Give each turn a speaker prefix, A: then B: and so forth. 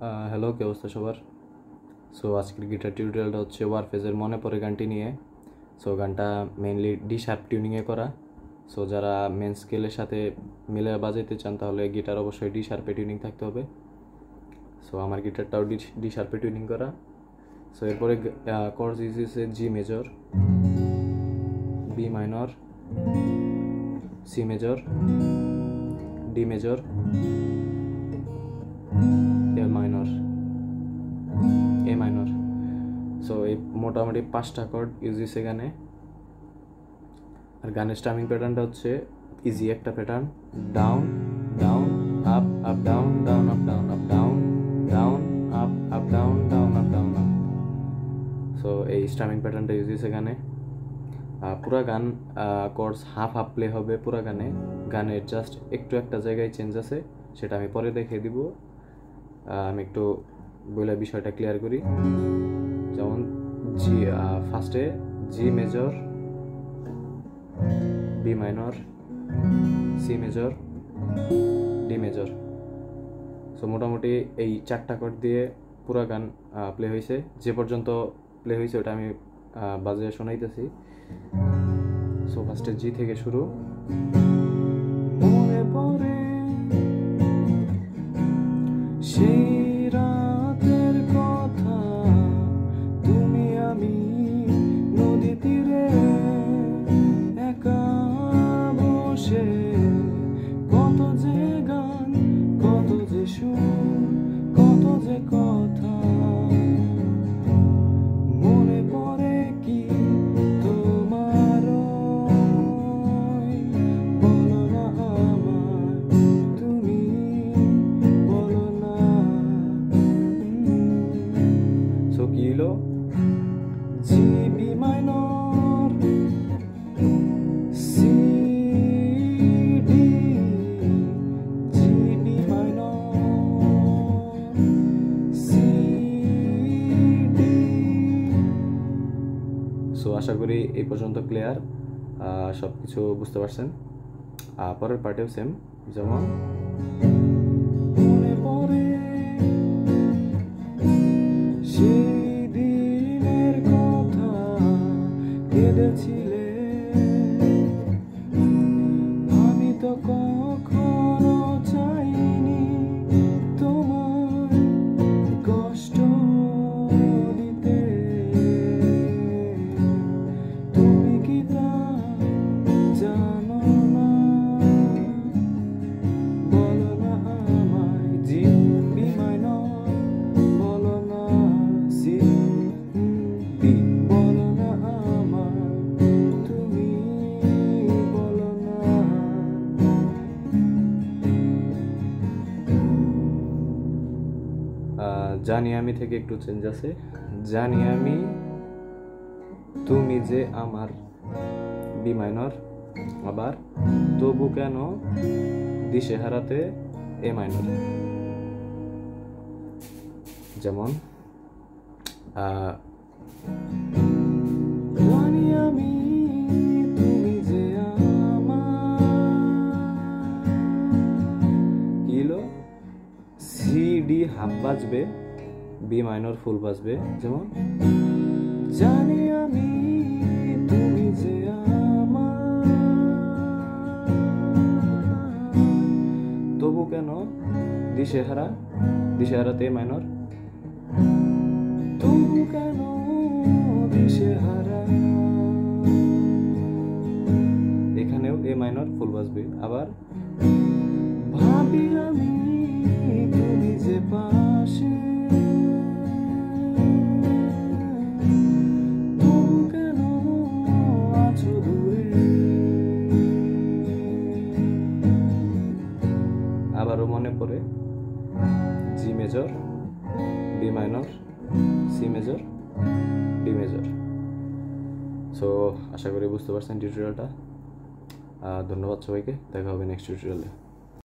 A: Hello, কি অবস্থা সবার? সো আজকের গিটার টিউটোরিয়ালটা হচ্ছে ওয়ারফেজের মনে পড়ে গানটি নিয়ে। সো গানটা মেইনলি ডি শার্প টিউনিংয়ে করা। সো যারা মেন স্কেলের সাথে মিলে বাজাইতে চান তাহলে গিটার অবশ্যই ডি শার্পে টিউনিং থাকতে হবে। সো আমার গিটারটাও ডি শার্পে টিউনিং করা। সো এরপরে কর্ডস ইউজ হচ্ছে G major, B minor, C major, D major, A minor. So এই মোটামুটি 5টা কর্ড ইউজ হয়েছে গানে। আর গানের স্ট্রামিং প্যাটার্নটা হচ্ছে ইজি একটা pattern, down down up up down down up down up down down up up down down up down up. So এই স্ট্রামিং প্যাটার্নটা ইউজ হয়েছে গানে। পুরা গান কর্ডস হাফ হাফ প্লে হবে পুরা গানে। গানের জাস্ট একটু একটা জায়গায় চেঞ্জ আছে, সেটা আমি পরে দেখিয়ে দিব। আমি একটু বলে বিষয়টা ক্লিয়ার করি। যেমন জি, ফার্স্টে G major, B minor, C major, D major. So মোটামুটি এই 4টা কর্ড দিয়ে পুরো গান প্লে হয়েছে। যে পর্যন্ত প্লে হয়েছে ওটা আমি বাজিয়ে শোনাইতেছি। সো ফার্স্টে জি থেকে শুরু। মনে পড়ে সেই রাতের কথা, তুমি আমি নদী তীরে একা বসে, কত যে গান, কত যে সুর, কত যে কথা। মনে পড়ে কি তোমার, বলো না আমায়, তুমি বলো না। সো কি হলো? G B minor, C D, G B minor, C D. So আশা করি এই পর্যন্ত ক্লিয়ার, সব কিছু বুঝতে পারছেন। পরের পার্টেও সেম, যেমন মনে পড়ে সেই দিনের কথা, কেঁদেছিলে, আমি তো কখনো চাইনি তোমার কষ্ট দিতে, তুমি কি তা জানো না, বলো না আমায়। জি বি মাইনর, বলো না, সি ডি, বলো না আমায়, তুমি বলো না। জানি আমি থেকে একটু চেঞ্জ আছে। জানি আমি তুমি যে আমার, বি মাইনর। আবার তবু কেন দিশেহারাতে, এ মাইনর। যেমন জানি আমি তুমি যে আমার, কি হলো? সি ডি হাফ বাজবে, বি মাইনর ফুল বাজবে। যেমন জানি আমি তুমি যে আমার, তবু কেন দিশেহারা, দিশেহারাতে মাইনর, তবু কেন দিশেহারা। এখানেও এ মাইনর ফুল বাজবে। আবার ভাবি আমি তুমি যে পাশে, তবু কেন আছো দূরে। আবারও মনে পড়ে G major, B minor, C major, D major. So আশা করি বুঝতে পারছেন টিউটোরিয়ালটা। ধন্যবাদ সবাইকে, দেখা হবে নেক্সট টিউটোরিয়ালে।